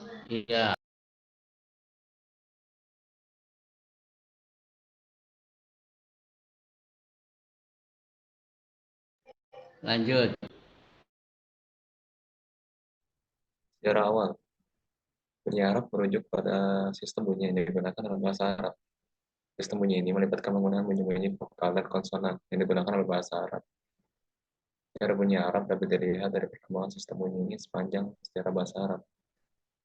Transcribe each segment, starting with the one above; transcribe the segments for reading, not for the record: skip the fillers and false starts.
Iya, lanjut. Sejarah awal, bunyi Arab merujuk pada sistem bunyi yang digunakan dalam bahasa Arab. Sistem bunyi ini melibatkan penggunaan bunyi-bunyi vokal dan konsonan yang digunakan dalam bahasa Arab. Sejarah bunyi Arab dapat dilihat dari perkembangan sistem bunyi ini sepanjang sejarah bahasa Arab.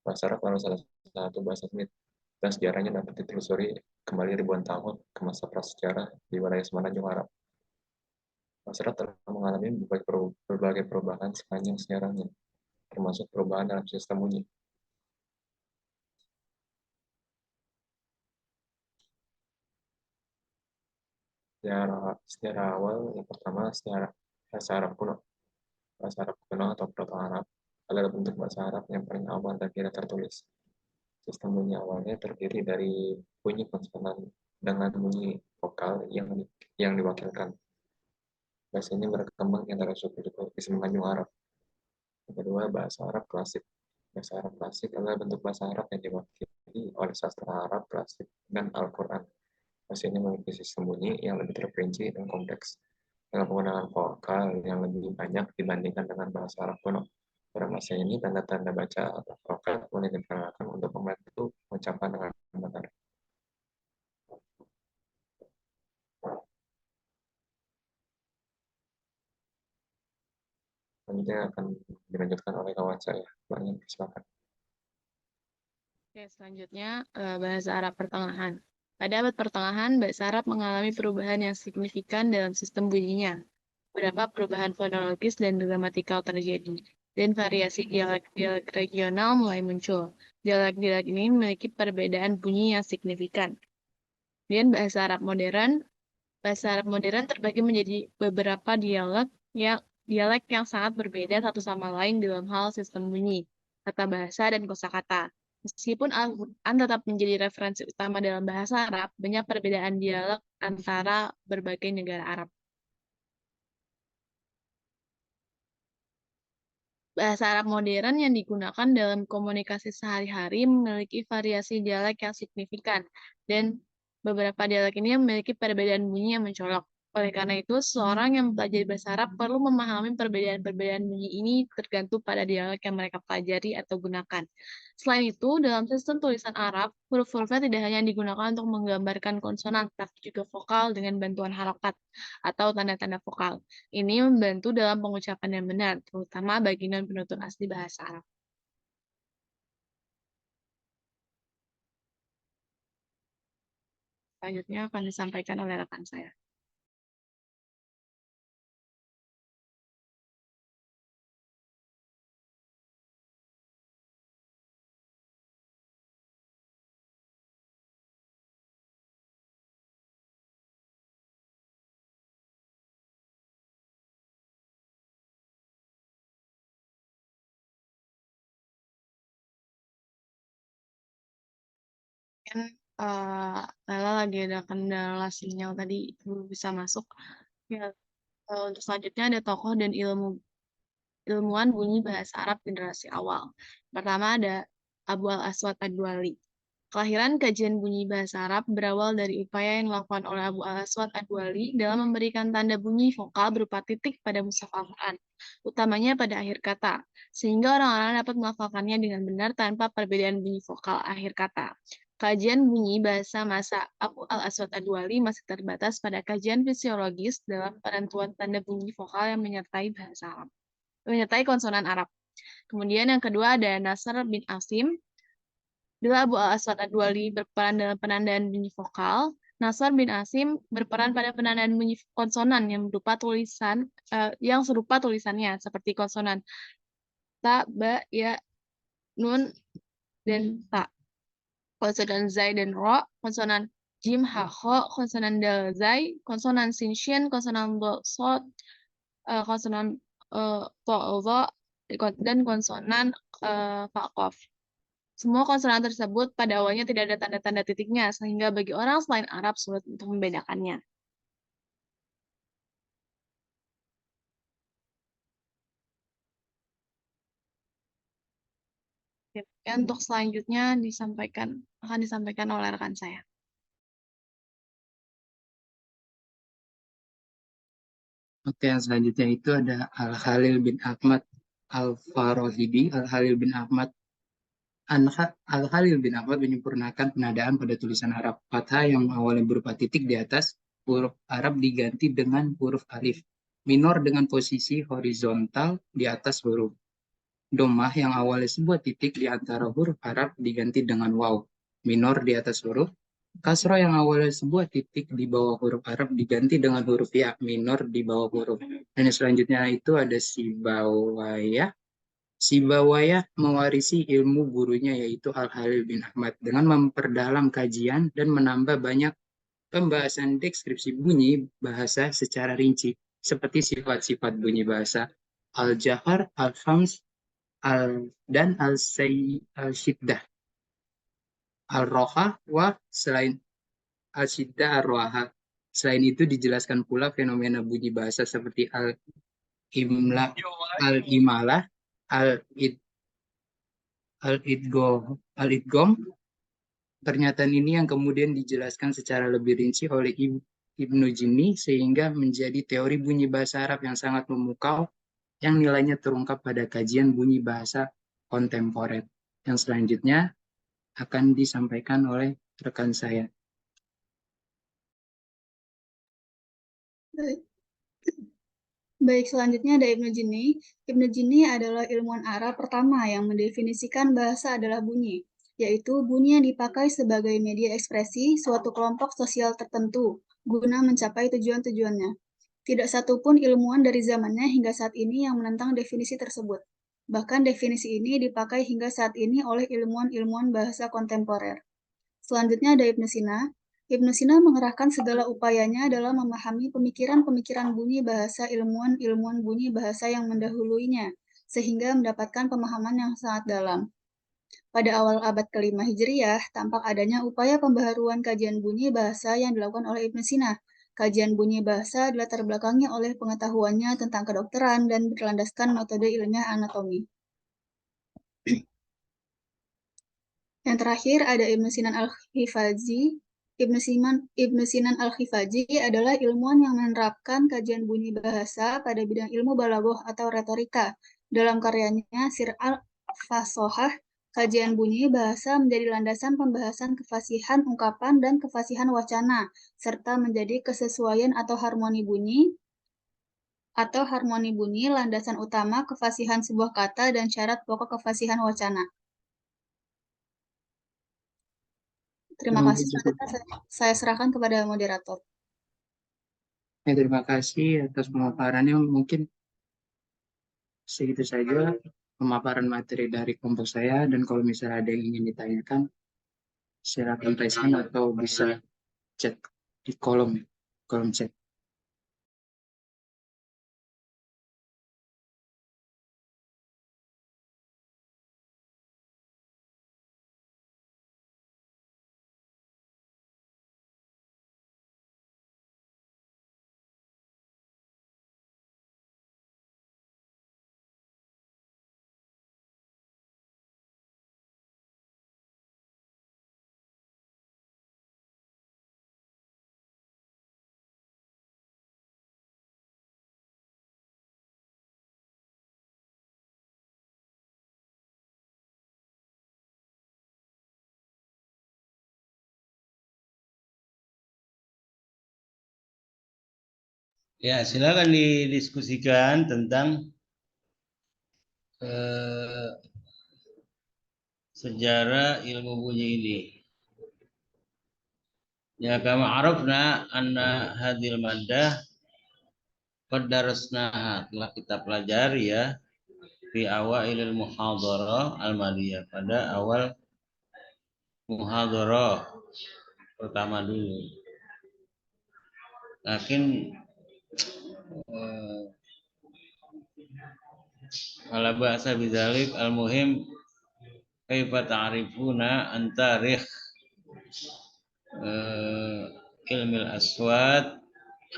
Bahasa Arab adalah salah satu bahasa rumit, dan sejarahnya dapat ditelusuri kembali ribuan tahun ke masa prasejarah di wilayah semenanjung Arab. Bahasa Arab telah mengalami berbagai perubahan sepanjang sejarahnya, termasuk perubahan dalam sistem bunyi. Sejarah awal yang pertama, sejarah bahasa Arab kuno. Bahasa Arab kuno atau Proto-Arab adalah bentuk bahasa Arab yang paling awal dan tidak tertulis. Sistem bunyi awalnya terdiri dari bunyi konsonan dengan bunyi vokal yang diwakilkan. Bahasa ini berkembang di antara suku di semenanjung Arab. Yang kedua, bahasa Arab klasik. Bahasa Arab klasik adalah bentuk bahasa Arab yang diwakili oleh sastra Arab klasik dan Al-Quran. Bahasa ini memiliki sistem bunyi yang lebih terperinci dan kompleks, dengan penggunaan vokal yang lebih banyak dibandingkan dengan bahasa Arab kuno. Pada masa ini, tanda-tanda baca atau vokal mulai diperkenalkan untuk membantu mengucapkan dengan benar. Selanjutnya akan dilanjutkan oleh kawan saya. Banyak silakan. Oke, selanjutnya bahasa Arab pertengahan. Pada abad pertengahan, bahasa Arab mengalami perubahan yang signifikan dalam sistem bunyinya. Beberapa perubahan fonologis dan gramatikal terjadi, dan variasi dialek-dialek regional mulai muncul. Dialek-dialek ini memiliki perbedaan bunyi yang signifikan. Kemudian bahasa Arab modern terbagi menjadi beberapa dialek yang sangat berbeda satu sama lain dalam hal sistem bunyi, tata bahasa, dan kosakata. Meskipun Al-Quran tetap menjadi referensi utama dalam bahasa Arab, banyak perbedaan dialek antara berbagai negara Arab. Bahasa Arab modern yang digunakan dalam komunikasi sehari-hari memiliki variasi dialek yang signifikan, dan beberapa dialek ini memiliki perbedaan bunyi yang mencolok. Oleh karena itu, seorang yang mempelajari bahasa Arab perlu memahami perbedaan-perbedaan bunyi ini tergantung pada dialek yang mereka pelajari atau gunakan. Selain itu, dalam sistem tulisan Arab, huruf-hurufnya tidak hanya digunakan untuk menggambarkan konsonan, tapi juga vokal dengan bantuan harokat atau tanda-tanda vokal. Ini membantu dalam pengucapan yang benar, terutama bagi non-penutur asli bahasa Arab. Selanjutnya akan disampaikan oleh rekan saya. Kan Lala lagi ada kendala sinyal tadi, belum bisa masuk. Ya, untuk selanjutnya ada tokoh dan ilmuwan bunyi bahasa Arab generasi awal. Pertama ada Abu al-Aswad ad-Duali. Kelahiran kajian bunyi bahasa Arab berawal dari upaya yang dilakukan oleh Abu al-Aswad ad-Duali dalam memberikan tanda bunyi vokal berupa titik pada mushaf Al-Quran, utamanya pada akhir kata, sehingga orang-orang dapat melafalkannya dengan benar tanpa perbedaan bunyi vokal akhir kata. Kajian bunyi bahasa masa Abu al-Aswad ad-Duali masih terbatas pada kajian fisiologis dalam penentuan tanda bunyi vokal yang menyertai konsonan Arab. Kemudian yang kedua ada Nasr bin Asim. Bila Abu al-Aswad ad-Duali berperan dalam penandaan bunyi vokal, Nasr bin Asim berperan pada penandaan bunyi konsonan yang berupa yang serupa tulisannya seperti konsonan ta, ba, ya, nun, dan ta. Konsonan zai dan ro, konsonan jim, ha, kho, konsonan dal, zai, konsonan sin, shin, konsonan do, sod, konsonan to, zo, dan konsonan fa, kof. Semua konsonan tersebut pada awalnya tidak ada tanda-tanda titiknya, sehingga bagi orang selain Arab sulit untuk membedakannya. Ya, untuk selanjutnya akan disampaikan oleh rekan saya. Oke, yang selanjutnya itu ada Al-Khalil bin Ahmad Al-Farahidi. Al-Khalil bin Ahmad menyempurnakan penadaan pada tulisan Arab. Fathah yang awalnya berupa titik di atas huruf Arab diganti dengan huruf alif. Minor dengan posisi horizontal di atas huruf. Dhammah yang awalnya sebuah titik di antara huruf Arab diganti dengan waw. Minor di atas huruf. Kasroh yang awalnya sebuah titik di bawah huruf Arab diganti dengan huruf ya minor di bawah huruf. Dan yang selanjutnya itu ada Sibawayah. Sibawayah mewarisi ilmu gurunya yaitu Al-Khalil bin Ahmad dengan memperdalam kajian dan menambah banyak pembahasan deskripsi bunyi bahasa secara rinci seperti sifat-sifat bunyi bahasa al-jahar, al-khams, dan al-shiddah, al-roha, selain al-shiddah, al-roha. Selain itu dijelaskan pula fenomena bunyi bahasa seperti al-imla, al-imalah, al-id al-idgom. Pernyataan ini yang kemudian dijelaskan secara lebih rinci oleh Ibnu Jini sehingga menjadi teori bunyi bahasa Arab yang sangat memukau yang nilainya terungkap pada kajian bunyi bahasa kontemporer. Yang selanjutnya akan disampaikan oleh rekan saya. Baik, selanjutnya ada Ibnu Jini. Ibnu Jini adalah ilmuwan Arab pertama yang mendefinisikan bahasa adalah bunyi, yaitu bunyi yang dipakai sebagai media ekspresi suatu kelompok sosial tertentu guna mencapai tujuan-tujuannya. Tidak satupun ilmuwan dari zamannya hingga saat ini yang menentang definisi tersebut. Bahkan definisi ini dipakai hingga saat ini oleh ilmuwan-ilmuwan bahasa kontemporer. Selanjutnya ada Ibnu Sina. Ibnu Sina mengerahkan segala upayanya dalam memahami pemikiran-pemikiran bunyi bahasa ilmuwan-ilmuwan bunyi bahasa yang mendahuluinya, sehingga mendapatkan pemahaman yang sangat dalam. Pada awal abad ke-5 Hijriah, tampak adanya upaya pembaharuan kajian bunyi bahasa yang dilakukan oleh Ibnu Sina. Kajian bunyi bahasa dilatar belakangi oleh pengetahuannya tentang kedokteran dan berlandaskan metode ilmiah anatomi. Yang terakhir ada Ibnu Sinan Al-Khifazi. Ibnu Sinan Al-Khifazi adalah ilmuwan yang menerapkan kajian bunyi bahasa pada bidang ilmu balaghah atau retorika. Dalam karyanya Sir al-Fasohah, kajian bunyi bahasa menjadi landasan pembahasan kefasihan ungkapan dan kefasihan wacana, serta menjadi kesesuaian atau harmoni bunyi landasan utama kefasihan sebuah kata dan syarat pokok kefasihan wacana. Terima kasih. Saya serahkan kepada moderator. Terima kasih atas pemaparannya. Mungkin segitu saja pemaparan materi dari kelompok saya, dan kalau misalnya ada yang ingin ditanyakan, silakan raise-nya atau bisa chat di kolom chat. Ya, silakan didiskusikan tentang sejarah ilmu bunyi ini. Ya, kama arafna anna hadil maddah qad darasnaha, telah kita pelajari ya di awailil muhadharah al-madiyah, pada awal muhadharah pertama dulu. Lakin ala ba'sa bidzalik al-muhim kaifa ta'rifuna an tarikh ilmil aswat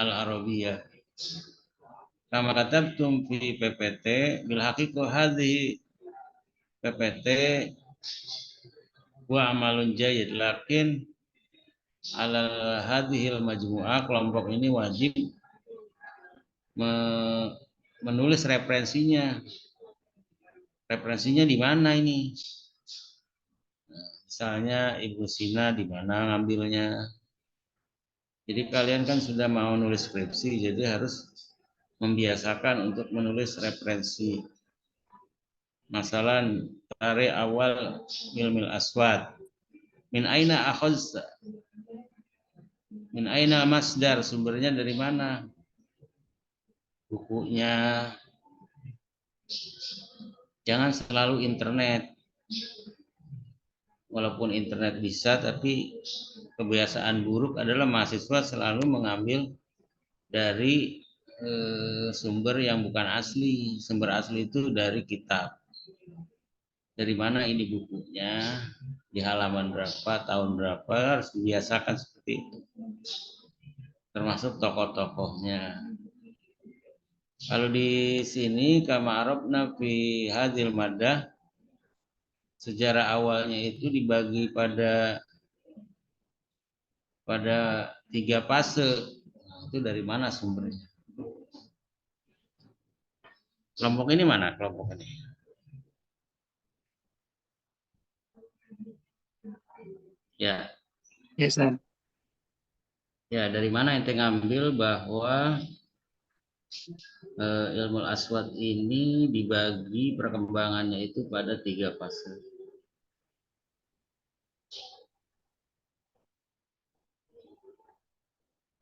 al-arabiyah kama katabtum fi PPT. Bil haqiqah hadhihi PPT Wa amalun jayyid, lakin ala hadhil majmu'ah, kelompok ini wajib menulis referensinya. Referensinya di mana ini? Misalnya Ibnu Sina di mana ngambilnya. Jadi kalian kan sudah mau nulis skripsi, jadi harus membiasakan untuk menulis referensi. Masalah tarikh awal ilmil aswad. Min aina akhadza? Min aina masdar, sumbernya dari mana? Bukunya. Jangan selalu internet. Walaupun internet bisa, tapi kebiasaan buruk adalah mahasiswa selalu mengambil dari sumber yang bukan asli. Sumber asli itu dari kitab. Dari mana ini bukunya, di halaman berapa, tahun berapa, harus dibiasakan seperti itu. Termasuk tokoh-tokohnya. Kalau di sini kama arabna fi hadhil maddah, sejarah awalnya itu dibagi pada 3 fase. Itu dari mana sumbernya? Kelompok ini mana kelompok ini? Ya. Yes, San. Ya, dari mana ente ngambil bahwa ilmu aswad ini dibagi perkembangannya itu pada 3 fase?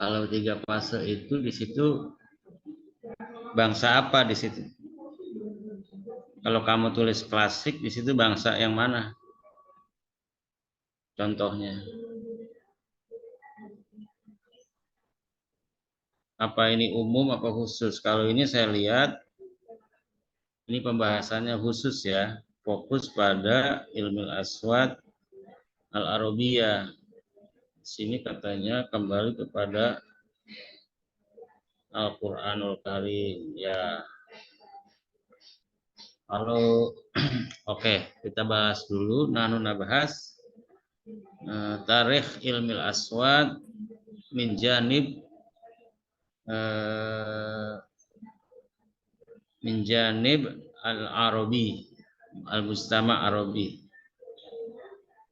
Kalau 3 fase itu di situ bangsa apa di situ? Kalau kamu tulis klasik di situ bangsa yang mana? Contohnya. Apa ini umum apa khusus? Kalau ini saya lihat ini pembahasannya khusus ya, fokus pada ilmu aswad al-arabiyah. Sini katanya kembali kepada Al-Qur'anul Karim ya. Kalau oke, kita bahas dulu nabahas tarikh ilmil aswad min janib al-arabi al-mustama' arabi.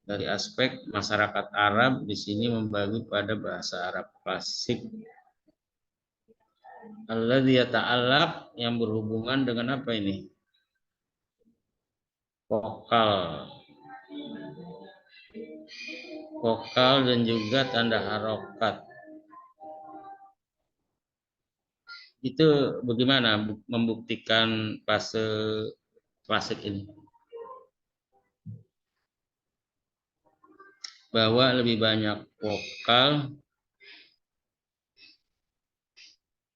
Dari aspek masyarakat Arab di sini membagi pada bahasa Arab klasik. Alladzi yata'allaq, yang berhubungan dengan apa ini? Vokal dan juga tanda harokat. Itu bagaimana membuktikan fase klasik ini? Bahwa lebih banyak vokal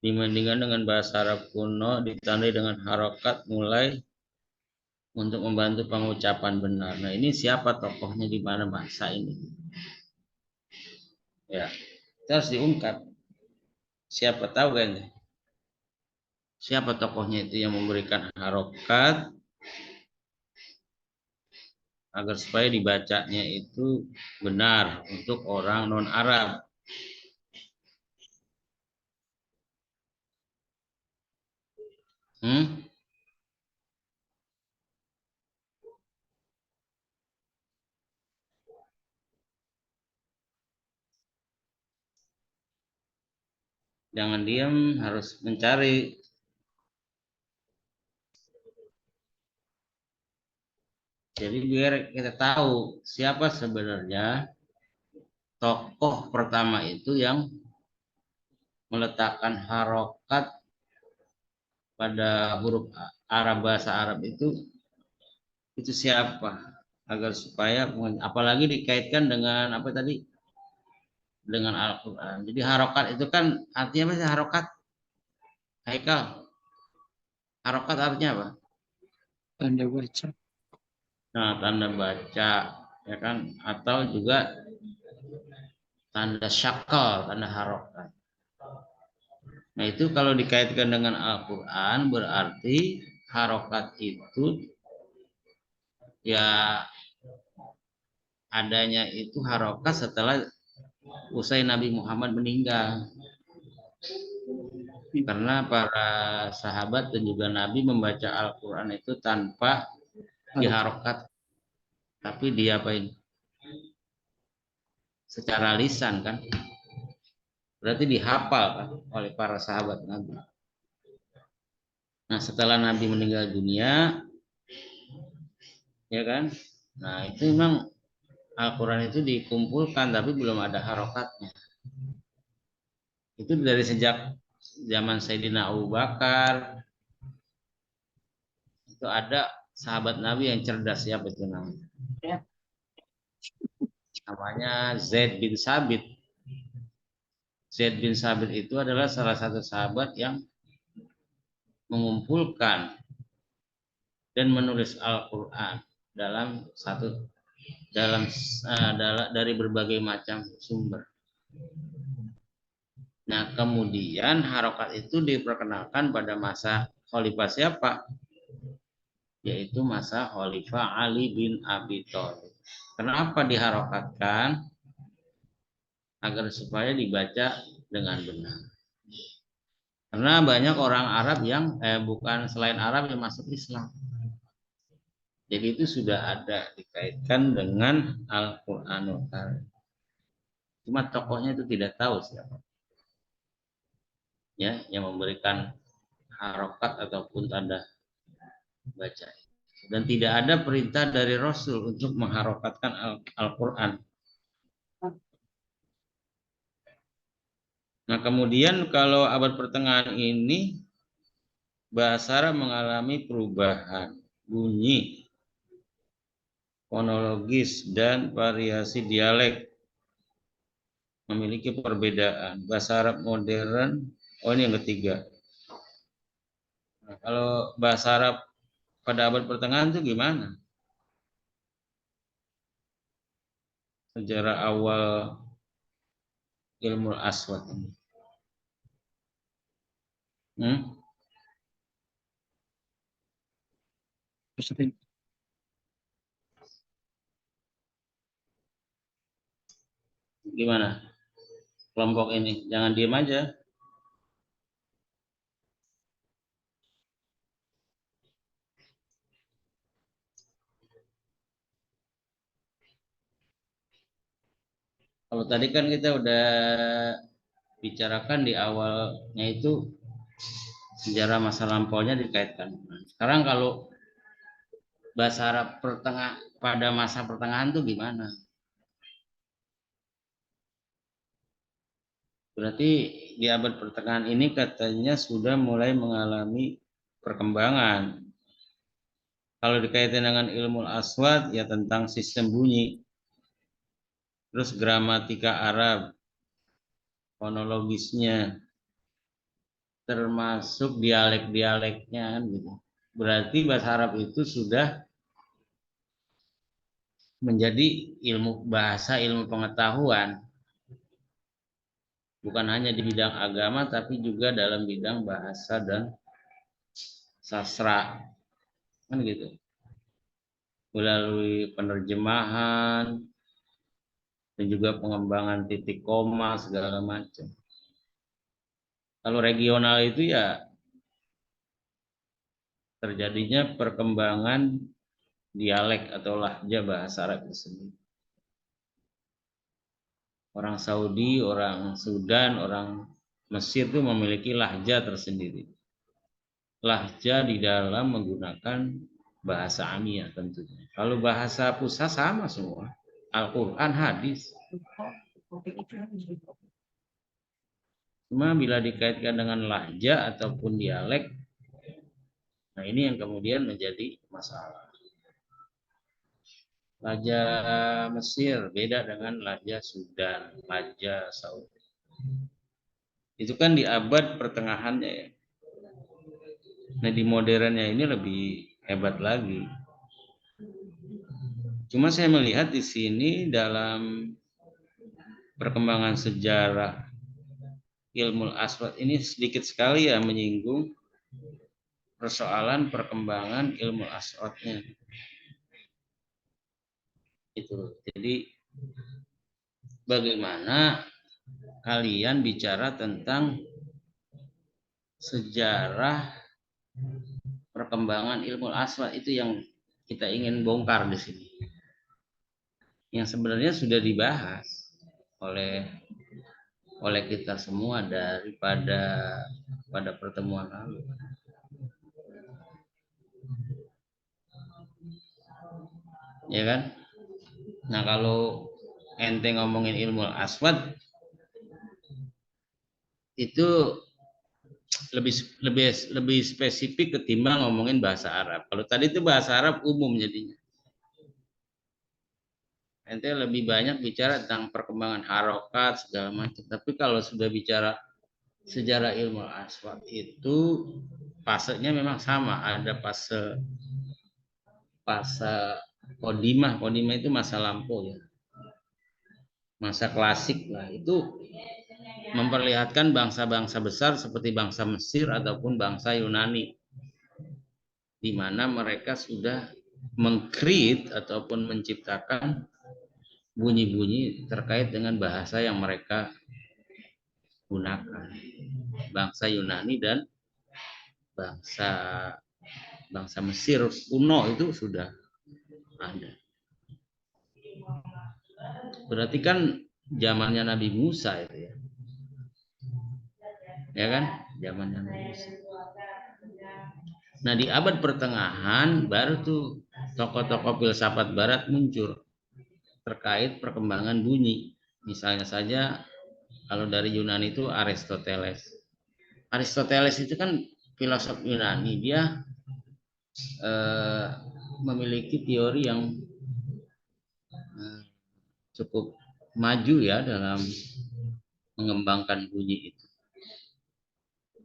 dibandingkan dengan bahasa Arab kuno, ditandai dengan harokat mulai untuk membantu pengucapan benar. Nah, ini siapa tokohnya di mana bahasa ini? Ya, kita harus diungkap. Siapa tahu kan? Siapa tokohnya itu yang memberikan harokat agar supaya dibacanya itu benar untuk orang non-Arab. Jangan diam, harus mencari. Jadi biar kita tahu siapa sebenarnya tokoh pertama itu yang meletakkan harokat pada huruf Arab, bahasa Arab itu siapa, agar supaya apalagi dikaitkan dengan apa tadi, dengan Al-Quran. Jadi harokat itu kan artinya apa sih harokat? Haikal, harokat artinya apa? Tanda baca. Nah, tanda baca ya kan, atau juga tanda syakal, tanda harokat. Nah, itu kalau dikaitkan dengan Al-Quran berarti harokat itu ya adanya itu harokat setelah usai Nabi Muhammad meninggal. Karena para sahabat dan juga Nabi membaca Al-Quran itu tanpa diharokat, tapi diapain? Secara lisan kan? Berarti dihafal kan oleh para sahabat Nabi. Nah, setelah Nabi meninggal dunia, ya kan? Nah, itu memang Al-Quran itu dikumpulkan, tapi belum ada harokatnya. Itu dari sejak zaman Sayyidina Abu Bakar, itu ada sahabat Nabi yang cerdas, siapa itu namanya? Namanya Zaid bin Sabit. Zaid bin Sabit itu adalah salah satu sahabat yang mengumpulkan dan menulis Al-Quran dalam dari berbagai macam sumber. Nah, kemudian harokat itu diperkenalkan pada masa khalifah siapa? Yaitu masa khalifah Ali bin Abi Thalib. Kenapa diharokatkan? Agar supaya dibaca dengan benar. Karena banyak orang Arab yang bukan selain Arab yang masuk Islam. Jadi itu sudah ada dikaitkan dengan Al-Qur'anul Karim. Cuma tokohnya itu tidak tahu siapa. Ya, yang memberikan harokat ataupun tanda baca. Dan tidak ada perintah dari Rasul untuk mengharokatkan Al-Quran. Nah, kemudian kalau abad pertengahan ini bahasa Arab mengalami perubahan bunyi, fonologis, dan variasi dialek, memiliki perbedaan. Bahasa Arab modern, ini yang ketiga. Nah, kalau bahasa Arab pada abad pertengahan itu gimana? Sejarah awal ilmu aswad ini. Gimana kelompok ini? Jangan diem aja. Kalau tadi kan kita udah bicarakan di awalnya itu sejarah masa lampaunya dikaitkan. Sekarang kalau bahasa Arab pada masa pertengahan itu gimana? Berarti di abad pertengahan ini katanya sudah mulai mengalami perkembangan. Kalau dikaitkan dengan ilmu aswad ya tentang sistem bunyi. Terus gramatika Arab, fonologisnya, termasuk dialek-dialeknya kan gitu. Berarti bahasa Arab itu sudah menjadi ilmu bahasa, ilmu pengetahuan. Bukan hanya di bidang agama tapi juga dalam bidang bahasa dan sastra. Kan gitu. Melalui penerjemahan dan juga pengembangan titik koma segala macam. Kalau regional itu ya terjadinya perkembangan dialek atau lahja bahasa Arab itu sendiri. Orang Saudi, orang Sudan, orang Mesir itu memiliki lahja tersendiri. Lahja di dalam menggunakan bahasa Amiyah tentunya. Kalau bahasa pusat sama semua. Al-Quran, hadis. Cuma bila dikaitkan dengan lahja ataupun dialek, nah ini yang kemudian menjadi masalah. Lahja Mesir beda dengan lahja Sudan, lahja Saudi. Itu kan di abad pertengahannya ya. Nah di modernnya ini lebih hebat lagi. Cuma saya melihat di sini dalam perkembangan sejarah ilmu aswad ini sedikit sekali ya menyinggung persoalan perkembangan ilmu aswadnya. Itu. Jadi bagaimana kalian bicara tentang sejarah perkembangan ilmu aswad, itu yang kita ingin bongkar di sini. Yang sebenarnya sudah dibahas oleh kita semua pada pertemuan lalu. Ya kan? Nah, kalau ente ngomongin ilmu aswad itu lebih spesifik ketimbang ngomongin bahasa Arab. Kalau tadi itu bahasa Arab umum jadinya. Ente lebih banyak bicara tentang perkembangan harokat segala macam. Tapi kalau sudah bicara sejarah ilmu aswad itu fasenya memang sama. Ada fase kodimah. Kodimah itu masa lampau ya. Masa klasik lah. Itu memperlihatkan bangsa-bangsa besar seperti bangsa Mesir ataupun bangsa Yunani, di mana mereka sudah meng-create ataupun menciptakan bunyi-bunyi terkait dengan bahasa yang mereka gunakan. Bangsa Yunani dan bangsa Mesir kuno itu sudah ada. Berarti kan zamannya Nabi Musa itu ya. Ya kan? Zamannya Nabi Musa. Nah, di abad pertengahan baru tuh tokoh-tokoh filsafat barat muncul terkait perkembangan bunyi. Misalnya saja kalau dari Yunani itu Aristoteles. Aristoteles itu kan filosof Yunani, dia memiliki teori yang cukup maju ya dalam mengembangkan bunyi itu.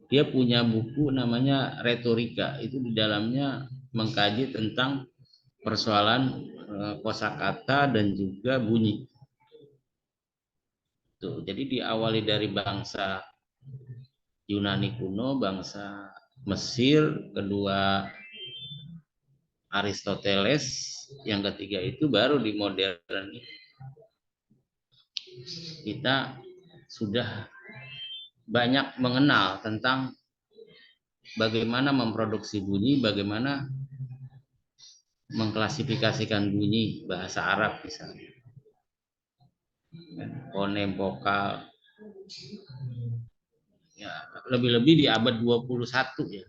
Dia punya buku namanya Retorika, itu di dalamnya mengkaji tentang persoalan kosakata dan juga bunyi. Tuh, jadi diawali dari bangsa Yunani kuno, bangsa Mesir, kedua Aristoteles, yang ketiga itu baru di modern kita sudah banyak mengenal tentang bagaimana memproduksi bunyi, bagaimana mengklasifikasikan bunyi bahasa Arab misalnya. Fonem, vokal. Ya, lebih-lebih di abad 21 ya.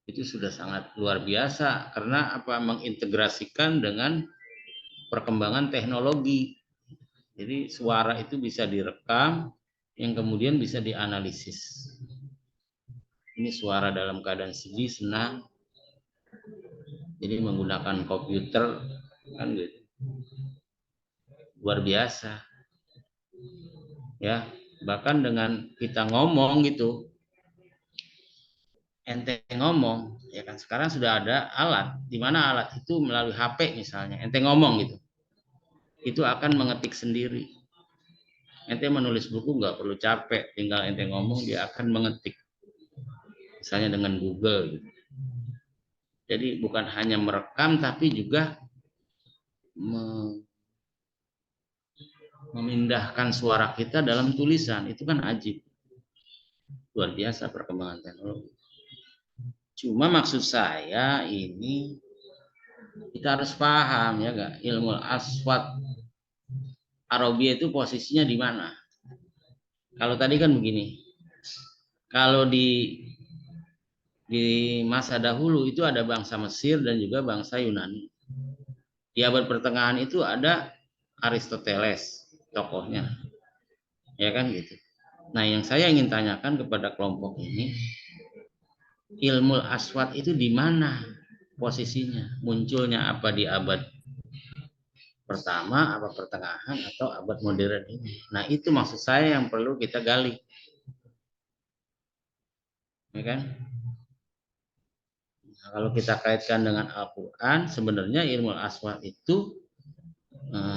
Itu sudah sangat luar biasa karena apa, mengintegrasikan dengan perkembangan teknologi. Jadi suara itu bisa direkam yang kemudian bisa dianalisis. Ini suara dalam keadaan sedih, senang. Jadi menggunakan komputer kan gitu. Luar biasa. Ya, bahkan dengan kita ngomong gitu. Ente ngomong, ya kan sekarang sudah ada alat di mana alat itu melalui HP misalnya. Ente ngomong gitu. Itu akan mengetik sendiri. Ente menulis buku nggak perlu capek, tinggal ente ngomong dia akan mengetik. Misalnya dengan Google gitu. Jadi bukan hanya merekam tapi juga memindahkan suara kita dalam tulisan. Itu kan ajib. Luar biasa perkembangan teknologi. Cuma maksud saya ini kita harus paham ya gak, ilmu aswad Arabia itu posisinya di mana? Kalau tadi kan begini. Kalau di masa dahulu itu ada bangsa Mesir dan juga bangsa Yunani. Di abad pertengahan itu ada Aristoteles tokohnya. Ya kan gitu. Nah, yang saya ingin tanyakan kepada kelompok ini, ilmu aswad itu di mana posisinya? Munculnya apa di abad pertama, abad pertengahan, atau abad modern ini? Nah, itu maksud saya yang perlu kita gali. Ya kan? Nah, kalau kita kaitkan dengan Al-Quran, sebenarnya ilmu aswad itu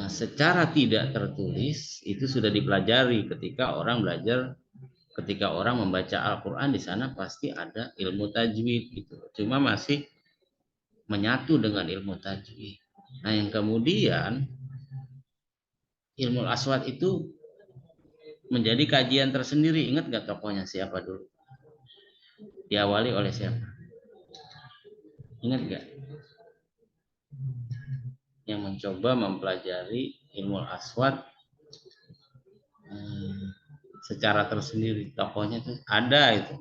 secara tidak tertulis itu sudah dipelajari ketika orang belajar, ketika orang membaca Al-Quran, di sana pasti ada ilmu tajwid gitu. Cuma masih menyatu dengan ilmu tajwid. Nah, yang kemudian ilmu aswad itu menjadi kajian tersendiri. Ingat nggak tokohnya siapa dulu? Diawali oleh siapa? Ingat nggak? Yang mencoba mempelajari ilmu aswad secara tersendiri. Tokohnya itu ada itu.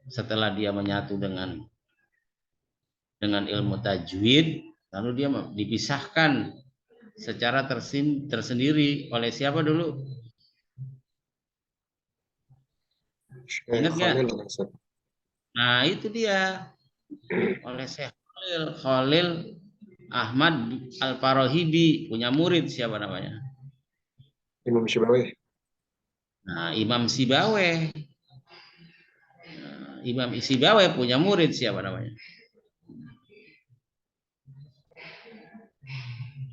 Setelah dia menyatu dengan ilmu tajwid, lalu dia dipisahkan secara tersendiri oleh siapa dulu? Ingat nggak? Nah, itu dia oleh Syekh Khalil Ahmad Al-Farahidi, punya murid siapa namanya? Imam Sibawayh. Nah, Imam Sibawayh. Imam Sibawayh punya murid siapa namanya?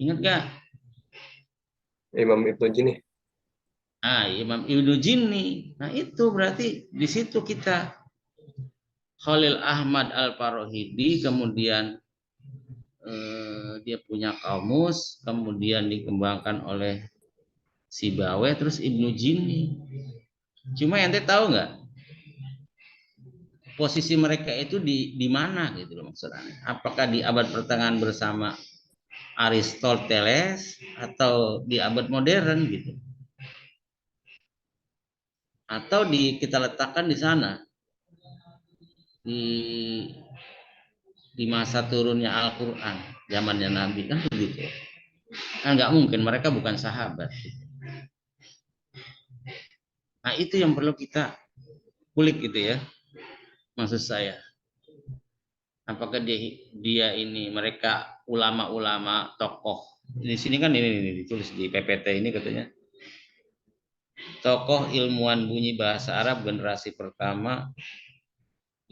Ingat gak? Imam Ibnu Jini. Nah, Imam Ibnu Jini. Nah, itu berarti di situ kita Khalil Ahmad Al-Farahidi, kemudian dia punya kamus, kemudian dikembangkan oleh Sibawayh, terus Ibnu Jini. Cuma ente tahu nggak posisi mereka itu di mana gitu loh maksudnya? Apakah di abad pertengahan bersama Aristoteles atau di abad modern gitu? Atau kita letakkan di sana di masa turunnya Al-Quran zamannya Nabi, kan begitu kan? Nggak mungkin, mereka bukan sahabat. Nah, itu yang perlu kita kulik gitu ya, maksud saya. Apakah dia ini mereka ulama-ulama tokoh di sini kan, ini ditulis di PPT ini katanya tokoh ilmuwan bunyi bahasa Arab generasi pertama.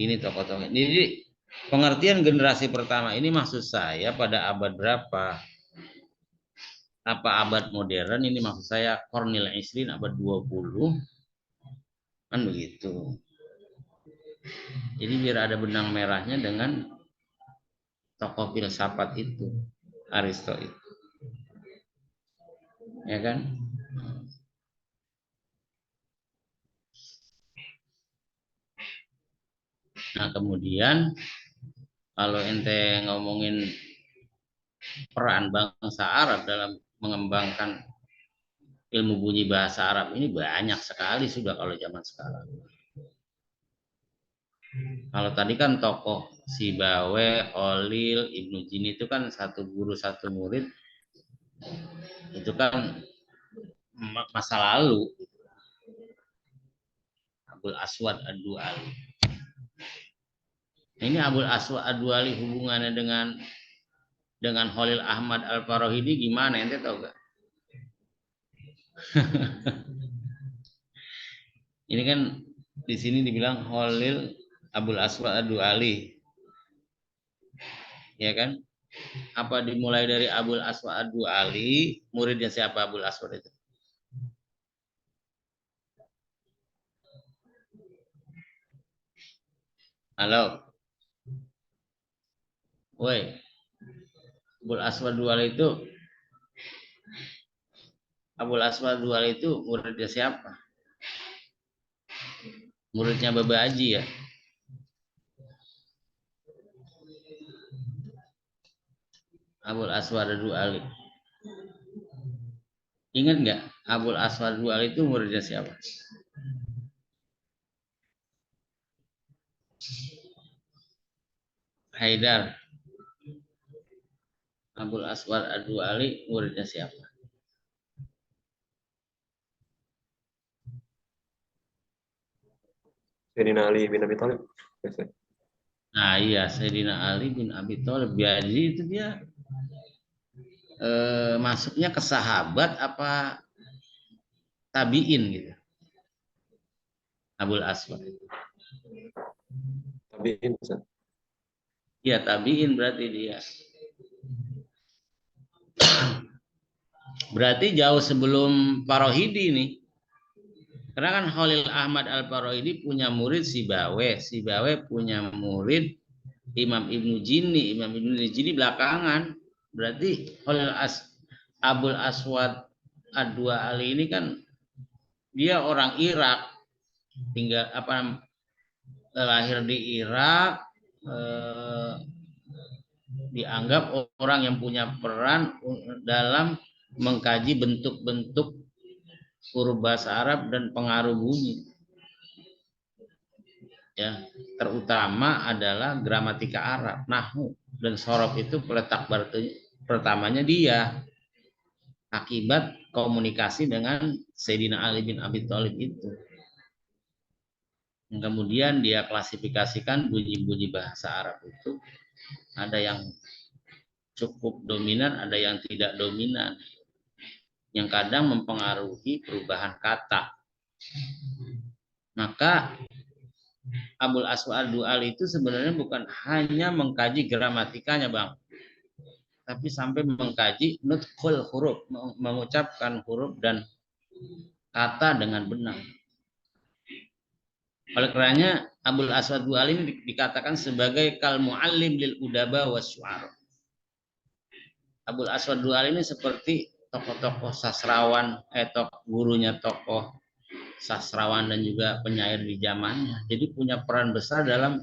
Ini tokoh-tokoh. Jadi pengertian generasi pertama ini maksud saya pada abad berapa? Apa abad modern? Ini maksud saya Qarnil Isrin, abad 20. Kan begitu. Jadi biar ada benang merahnya dengan tokoh filsafat itu, Aristo itu. Ya kan? Nah, kemudian kalau ente ngomongin peran bangsa Arab dalam mengembangkan ilmu bunyi bahasa Arab ini, banyak sekali sudah kalau zaman sekarang. Kalau tadi kan tokoh Sibawayh, Khalil, Ibnu Jini itu kan satu guru satu murid, itu kan masa lalu. Abul Aswad Ad-Du'ali. Ini Abul Aswad Ad-Du'ali hubungannya dengan Khalil Ahmad Al-Farahidi gimana, ente tahu gak? Ini kan di sini dibilang Khalil Abul Aswad Ad-Du'ali. Ya kan? Apa dimulai dari Abul Aswad Ad-Du'ali, muridnya siapa Abul Aswad itu? Halo. Woi. Abul Aswad Ad-Du'ali itu muridnya siapa? Muridnya Baba Haji ya? Abul Aswad Ad-Du'ali. Ingat nggak Abul Aswad Ad-Du'ali itu muridnya siapa? Haidar. Abul Aswad Ad-Du'ali muridnya siapa? Sayyidina Ali bin Abi Thalib. Nah iya, Sayyidina Ali bin Abi Thalib. Jadi itu dia masuknya ke sahabat apa tabiin gitu? Abul Aswad. Tabiin. Iya, tabiin berarti dia. Berarti jauh sebelum Farahidi nih. Karena kan Khalil Ahmad Al-Farahidi punya murid Sibawayh. Sibawayh punya murid Imam Ibnu Jini. Imam Ibnu Jini belakangan. Berarti Abul Aswad Ad-Du'ali ini kan dia orang Irak, tinggal lahir di Irak, dianggap orang yang punya peran dalam mengkaji bentuk-bentuk huruf bahasa Arab dan pengaruh bunyi. Ya, terutama adalah gramatika Arab, nahwu dan sorof itu peletak pertamanya dia akibat komunikasi dengan Sayyidina Ali bin Abi Thalib itu. Kemudian dia klasifikasikan bunyi-bunyi bahasa Arab itu ada yang cukup dominan, ada yang tidak dominan, yang kadang mempengaruhi perubahan kata. Maka Abul Aswad Ad-Du'ali itu sebenarnya bukan hanya mengkaji gramatikanya, Bang, tapi sampai mengkaji nutqul huruf, mengucapkan huruf dan kata dengan benar. Oleh karenanya Abul Aswad Ad-Du'ali ini dikatakan sebagai kal muallim lil udaba wasyu'ara. Abul Aswad Ad-Du'ali ini seperti tokoh-tokoh sastrawan, gurunya tokoh sastrawan dan juga penyair di zamannya. Jadi punya peran besar dalam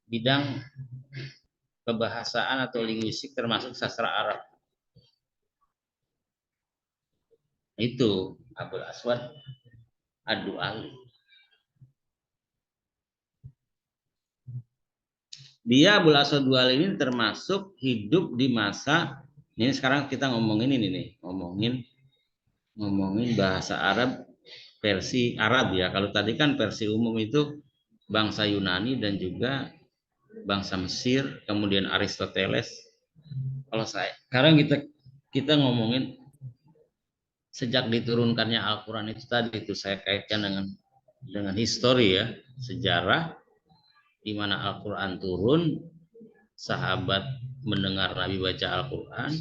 bidang kebahasaan atau linguistik termasuk sastra Arab. Itu Abul Aswad Ad-Du'ali. Dia Abul Aswad Ad-Du'ali ini termasuk hidup di masa ini. Sekarang kita ngomongin ini nih, ngomongin bahasa Arab versi Arab ya. Kalau tadi kan versi umum itu bangsa Yunani dan juga bangsa Mesir, kemudian Aristoteles. Kalau sekarang kita ngomongin sejak diturunkannya Al-Quran itu tadi itu saya kaitkan dengan histori ya, sejarah di mana Al-Quran turun, sahabat mendengar Nabi baca Al-Quran,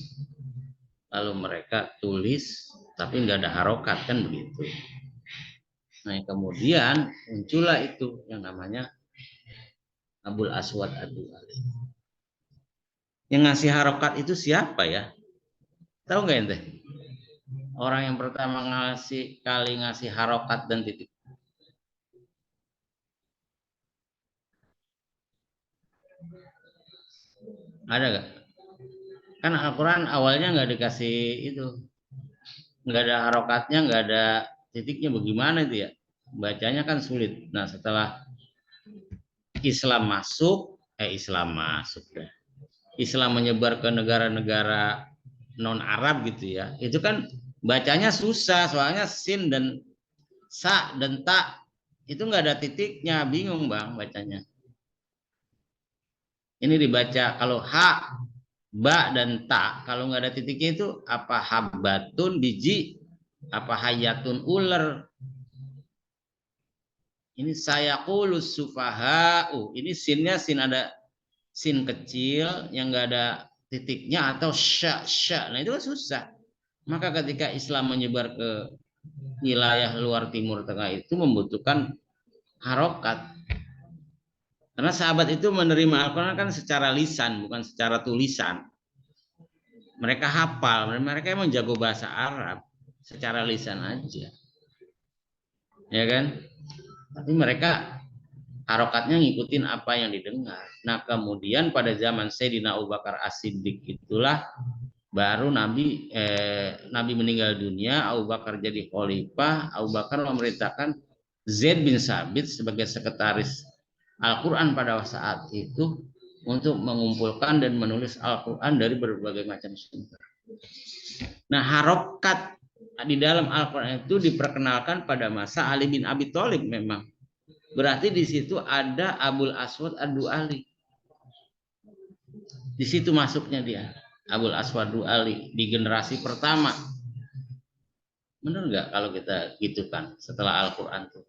lalu mereka tulis, tapi nggak ada harokat kan begitu. Nah kemudian muncullah itu yang namanya Abul Aswad Ad-Du'ali. Yang ngasih harokat itu siapa ya? Tahu nggak ente? Orang yang pertama ngasih harokat dan titik. Ada nggak? Kan Al-Quran awalnya nggak dikasih itu, nggak ada harokatnya, nggak ada titiknya, bagaimana itu ya? Bacanya kan sulit. Nah setelah Islam masuk deh. Islam menyebar ke negara-negara non Arab gitu ya. Itu kan bacanya susah, soalnya sin dan sa dan ta itu nggak ada titiknya, bingung Bang bacanya. Ini dibaca kalau ha, ba dan ta, kalau nggak ada titiknya itu apa habbatun biji, apa hayatun ular. Ini sayaqulus sufaha'u. Ini sinnya ada sin kecil yang nggak ada titiknya atau sya. Nah itu kan susah. Maka ketika Islam menyebar ke wilayah luar Timur Tengah itu membutuhkan harokat. Karena sahabat itu menerima Al-Quran kan secara lisan, bukan secara tulisan. Mereka hafal, mereka emang jago bahasa Arab secara lisan aja. Ya kan? Tapi mereka harokatnya ngikutin apa yang didengar. Nah kemudian pada zaman Sayyidina Abu Bakar As-Siddiq itulah baru Nabi meninggal dunia, Abu Bakar jadi khalifah. Abu Bakar memerintahkan Zaid bin Sabit sebagai sekretaris Al-Quran pada saat itu untuk mengumpulkan dan menulis Al-Quran dari berbagai macam sumber. Nah harokat di dalam Al-Quran itu diperkenalkan pada masa Ali bin Abi Thalib memang. Berarti di situ ada Abul Aswad Ad-Du'ali. Di situ masuknya dia, Abul Aswad Ad-Du'ali di generasi pertama. Benar nggak kalau kita gitu kan setelah Al-Quran itu?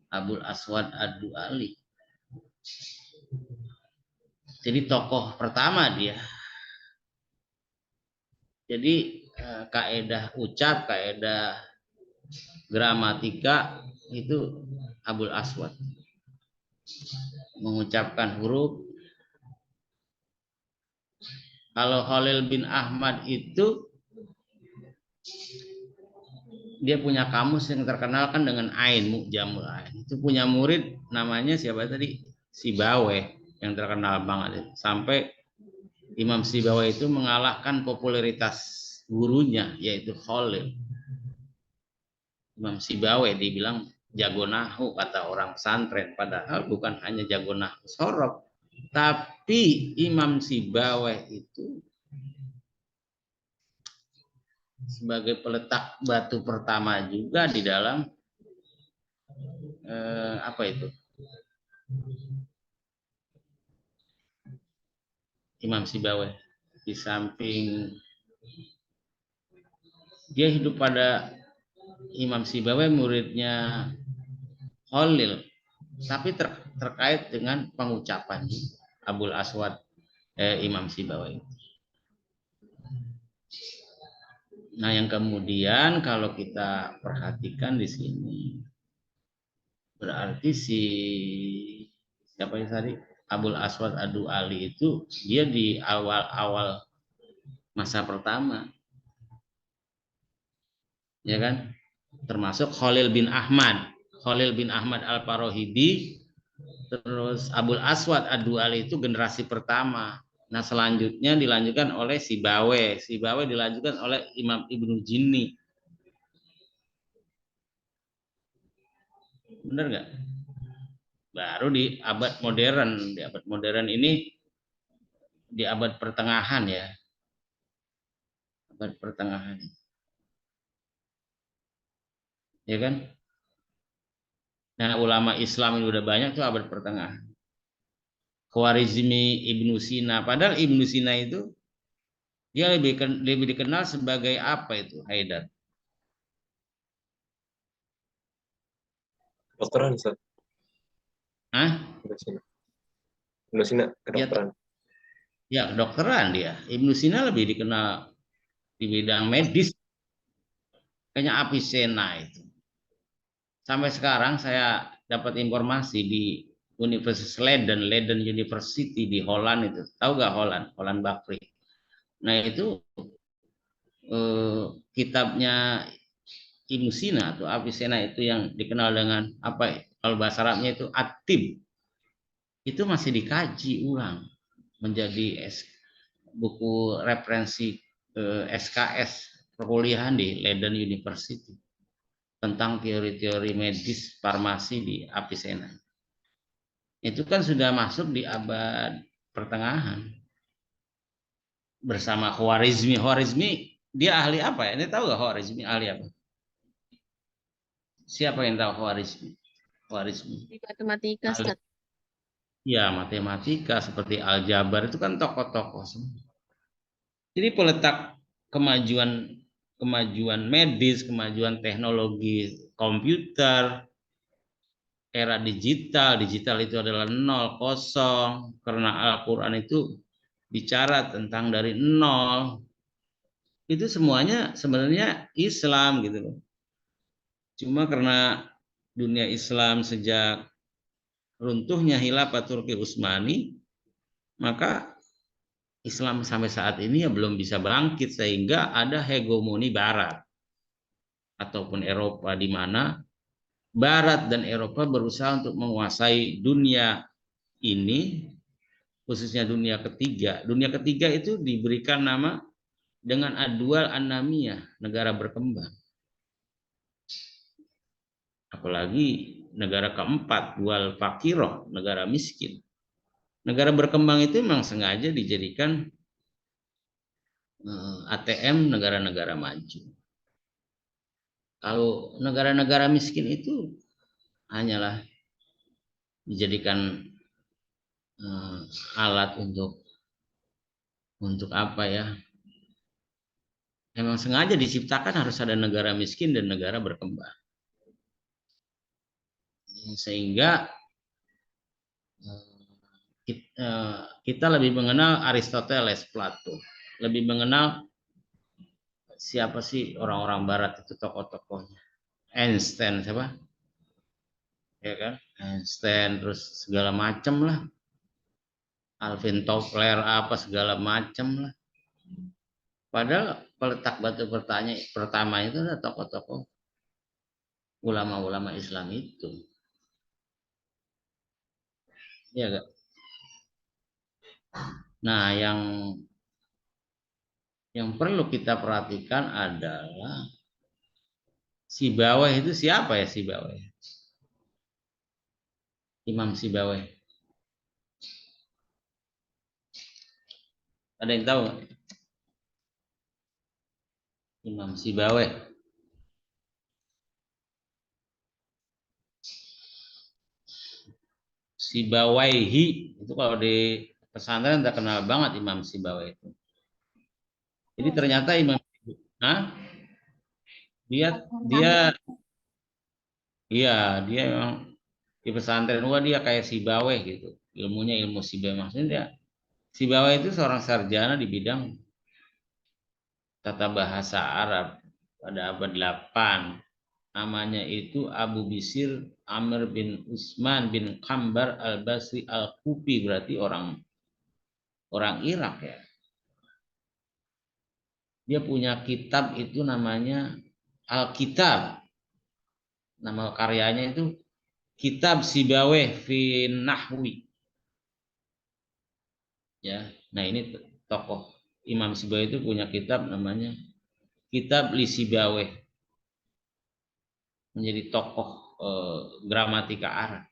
Abul Aswad Ad-Du'ali. Jadi tokoh pertama dia. Jadi kaedah ucap, kaedah gramatika itu Abul Aswad. Mengucapkan huruf Kalau Khalil bin Ahmad itu dia punya kamus yang terkenal kan dengan Ain, Mu'jamul Ain. Itu punya murid namanya siapa tadi? Sibaweh yang terkenal banget. Sampai Imam Sibaweh itu mengalahkan popularitas gurunya yaitu Khalil. Imam Sibaweh dibilang jago nahu kata orang pesantren, padahal bukan hanya jago nahu sorok, tapi Imam Sibaweh itu sebagai peletak batu pertama juga di dalam apa itu? Imam Sibaweh di samping dia hidup pada Imam Sibaweh muridnya Khalil, tapi terkait dengan pengucapan Abul Aswad Imam Sibaweh. Nah, yang kemudian kalau kita perhatikan di sini berarti siapa yang tadi Abul Aswad Adu Ali itu dia di awal-awal masa pertama, ya kan? Termasuk Khalil bin Ahmad Al-Farohidi, terus Abul Aswad Adu Ali itu generasi pertama. Nah, selanjutnya dilanjutkan oleh Sibaweh dilanjutkan oleh Imam Ibnu Jinni. Benar nggak? Baru di abad modern ini di abad pertengahan ya. Abad pertengahan. Ya kan? Nah, ulama Islam ini udah banyak tuh abad pertengahan. Khwarizmi, Ibnu Sina. Padahal Ibnu Sina itu dia lebih dikenal sebagai apa itu, Haidar? Dokteran, Ustaz. Hah? Ibnu Sina, kedokteran. Ya, kedokteran dia. Ibnu Sina lebih dikenal di bidang medis. Kayaknya Avicenna itu. Sampai sekarang saya dapat informasi di Universitas Leiden University di Holland itu. Tahu gak Holland Bakri? Nah, itu kitabnya Ibnu Sina atau Avicenna itu yang dikenal dengan apa? Kalau bahasa Arabnya itu At-Tib. Itu masih dikaji ulang menjadi buku referensi SKS perkuliahan di Leiden University tentang teori-teori medis farmasi di Avicenna. Itu kan sudah masuk di abad pertengahan bersama Khwarizmi. Dia ahli apa ya? Ini tahu gak Khwarizmi ahli apa? Siapa yang tahu Khwarizmi? Di matematika, Ustaz. Ya, matematika seperti aljabar itu kan tokoh-tokoh semua. Jadi peletak kemajuan medis, kemajuan teknologi komputer, era digital itu adalah 0, 0, karena Al-Quran itu bicara tentang dari 0. Itu semuanya sebenarnya Islam gitu loh. Cuma karena dunia Islam sejak runtuhnya Khilafah Turki Utsmani, maka Islam sampai saat ini ya belum bisa bangkit sehingga ada hegemoni Barat ataupun Eropa di mana Barat dan Eropa berusaha untuk menguasai dunia ini, khususnya dunia ketiga. Dunia ketiga itu diberikan nama dengan Ad-Dual An-Namiyah, negara berkembang. Apalagi negara keempat, Dual Fakiroh, negara miskin. Negara berkembang itu memang sengaja dijadikan ATM negara-negara maju. Kalau negara-negara miskin itu hanyalah dijadikan alat untuk apa ya? Memang sengaja diciptakan harus ada negara miskin dan negara berkembang. Sehingga kita lebih mengenal Aristoteles, Plato, lebih mengenal siapa sih orang-orang Barat itu tokoh-tokohnya. Einstein siapa? Ya kan? Einstein terus segala macam lah. Alvin Toffler apa segala macam lah. Padahal peletak batu pertama itu adalah tokoh-tokoh ulama-ulama Islam itu. Ya gak? Nah, yang perlu kita perhatikan adalah Sibawayh itu siapa ya Sibawayh? Imam Sibawayh. Ada yang tahu nggak? Imam Sibawayh. Sibawayhi itu kalau di pesantren terkenal banget Imam Sibawayh itu. Jadi ternyata Imam, nah, dia memang di pesantren dia kayak Sibawayh gitu. Ilmunya ilmu Sibawayh, maksudnya Sibawayh itu seorang sarjana di bidang tata bahasa Arab pada abad 8. Namanya itu Abu Bisir Amr bin Usman bin Kambar al-Basri al-Kufi, berarti orang Irak ya. Dia punya kitab itu namanya Al-Kitab. Nama karyanya itu Kitab Sibawayh fi Nahwi. Ya, nah ini tokoh Imam Sibawayh itu punya kitab namanya Kitab Li Sibawayh. Menjadi tokoh gramatika Arab.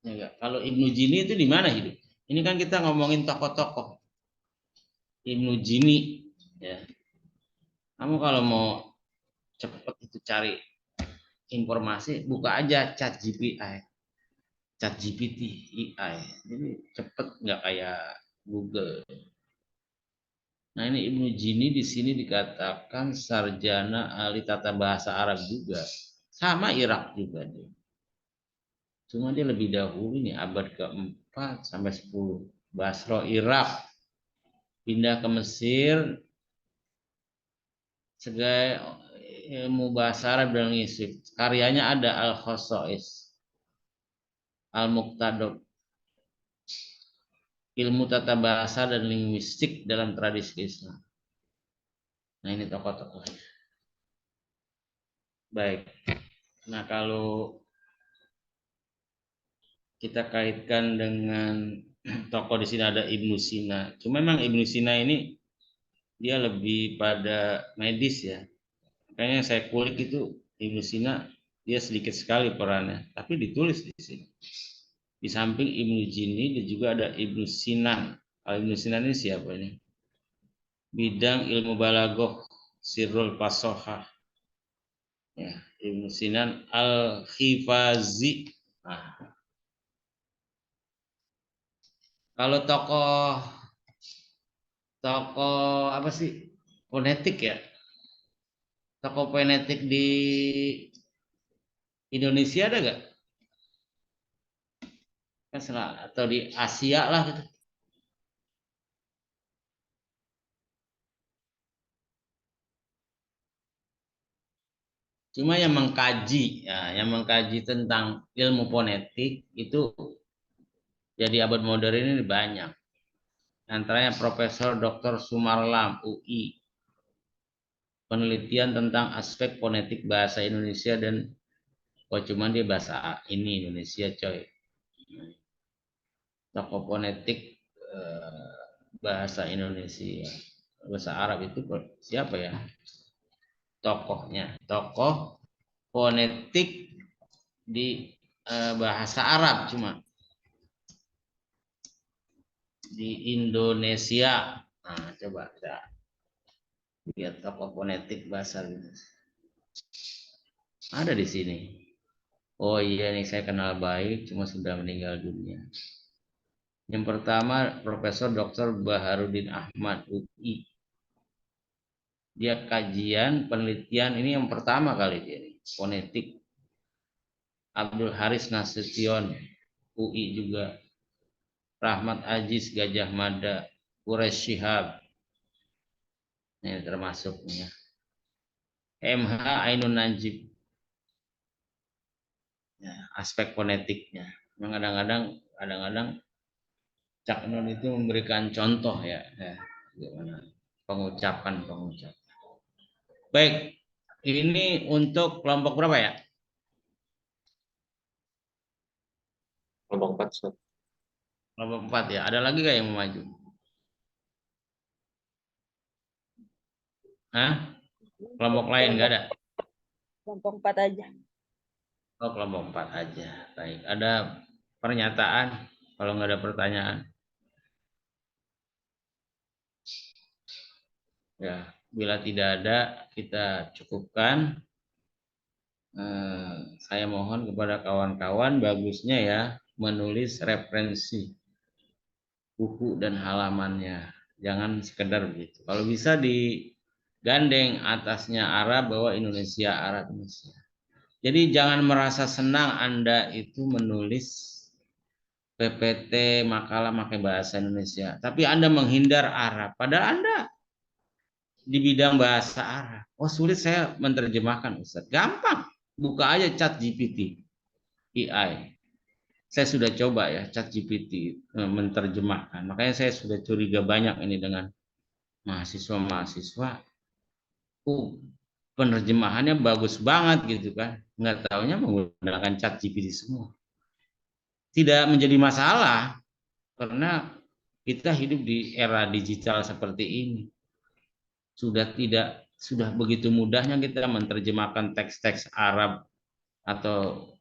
Ya, kalau Ibnu Jini itu di mana hidup? Ini kan kita ngomongin tokoh-tokoh. Ibnu Jini, ya. Kamu kalau mau cepet itu cari informasi, buka aja Chat GPT, AI. Jadi cepet, nggak kayak Google. Nah, ini Ibnu Jini di sini dikatakan sarjana ahli tata bahasa Arab juga, sama Irak juga dia. Cuma dia lebih dahulu nih abad ke-4 sampai 10. Basra, Irak. Pindah ke Mesir sebagai ilmu bahasa Arab dan linguistik. Karyanya ada Al-Khosais, Al-Muqtadab, ilmu tata bahasa dan linguistik dalam tradisi Islam. Nah, ini tokoh-tokohnya. Baik. Nah, kalau kita kaitkan dengan tokoh di sini ada Ibnu Sina. Cuma memang Ibnu Sina ini dia lebih pada medis ya. Makanya yang saya kulik itu Ibnu Sina dia sedikit sekali perannya, tapi ditulis di sini. Di samping Ibnu Jini juga ada Ibnu Sinan. Ibnu Sinan ini siapa ini? Bidang ilmu balaghah, sirrul fasohah. Ya, Ibnu Sinan Al-Khifazi. Nah, kalau tokoh apa sih? Fonetik ya. Tokoh fonetik di Indonesia ada gak? Atau di Asia lah gitu. Cuma yang mengkaji tentang ilmu fonetik itu jadi abad modern ini banyak. Antaranya Profesor Dr. Sumarlam UI. Penelitian tentang aspek fonetik bahasa Indonesia dan cuman dia bahasa ini Indonesia coy. Tokoh fonetik bahasa Indonesia, bahasa Arab itu siapa ya? Tokohnya, tokoh fonetik di bahasa Arab cuma di Indonesia. Nah, coba lihat tokoh fonetik bahasa Indonesia. Ada di sini. Oh iya nih saya kenal baik, cuma sudah meninggal dunia. Yang pertama Profesor Dr. Baharudin Ahmad UI. Dia kajian penelitian ini yang pertama kali dia fonetik. Abdul Haris Nasution UI juga. Rahmat Aziz Gajah Mada, Quraish Shihab. Ini termasuknya. MH Ainun Najib. Ya, aspek fonetiknya. Memang kadang-kadang Cak Nun itu memberikan contoh ya. Gimana? Pengucapan. Baik, ini untuk kelompok berapa ya? Kelompok 4, Ustaz. Kelompok 4 ya. Ada lagi nggak yang mau maju? Hah? Kelompok lain nggak ada? Kelompok 4 aja. Oh, kelompok 4 aja. Baik, ada pernyataan? Kalau nggak ada pertanyaan. Ya, bila tidak ada, kita cukupkan. Saya mohon kepada kawan-kawan bagusnya ya menulis referensi buku dan halamannya. Jangan sekedar begitu. Kalau bisa digandeng atasnya Arab, bawah Indonesia, Arab Indonesia. Jadi jangan merasa senang Anda itu menulis PPT makalah pakai bahasa Indonesia, tapi Anda menghindar Arab. Padahal Anda di bidang bahasa Arab. Oh, sulit saya menerjemahkan, Ustaz. Gampang. Buka aja Chat GPT, AI. Saya sudah coba ya Chat GPT menerjemahkan. Makanya saya sudah curiga banyak ini dengan mahasiswa. Penerjemahannya bagus banget gitu kan. Nggak taunya menggunakan Chat GPT semua. Tidak menjadi masalah karena kita hidup di era digital seperti ini. Sudah begitu mudahnya kita menerjemahkan teks-teks Arab atau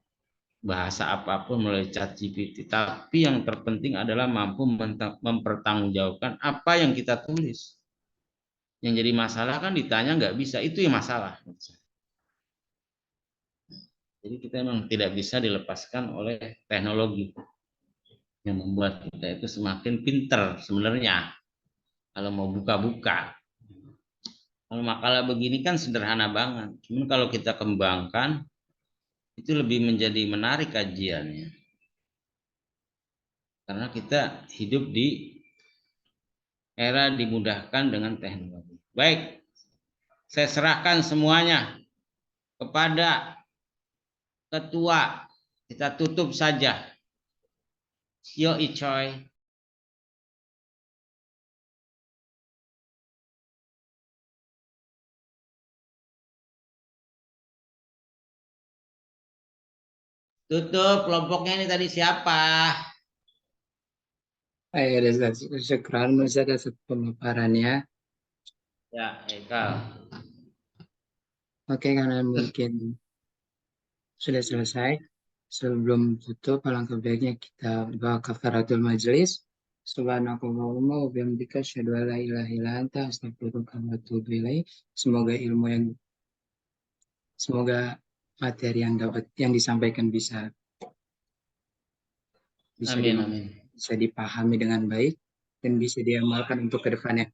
bahasa apapun melalui ChatGPT. Tapi yang terpenting adalah mampu mempertanggungjawabkan apa yang kita tulis. Yang jadi masalah kan ditanya nggak bisa, itu yang masalah. Jadi kita memang tidak bisa dilepaskan oleh teknologi yang membuat kita itu semakin pinter sebenarnya kalau mau buka-buka. Kalau makalah begini kan sederhana banget. Cuman kalau kita kembangkan itu lebih menjadi menarik kajiannya. Karena kita hidup di era dimudahkan dengan teknologi. Baik, saya serahkan semuanya kepada ketua. Kita tutup saja. Yo Icoy. Tutup, kelompoknya ini tadi siapa? Ayo, syukran Ustaz atas pemaparannya. Ya, Ekal. Oke, karena mungkin sudah selesai. Sebelum tutup, alangkah baiknya kita bawa kafaratul majelis. Subhanakallahumma wa bihamdika asyhadu an la ilaha illa anta astaghfiruka wa atubu ilaik. Semoga materi yang disampaikan bisa Amin. bisa dipahami dengan baik dan bisa diamalkan untuk kedepannya.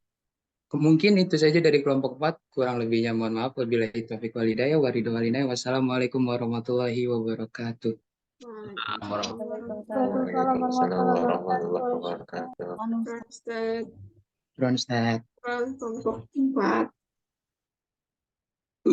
Mungkin itu saja dari kelompok 4, kurang lebihnya mohon maaf. Wabillahi taufiq wal hidayah. Wassalamualaikum warahmatullahi wabarakatuh. Waalaikumsalam warahmatullahi wabarakatuh. Ustaz. Ronstad. Kelompok 4.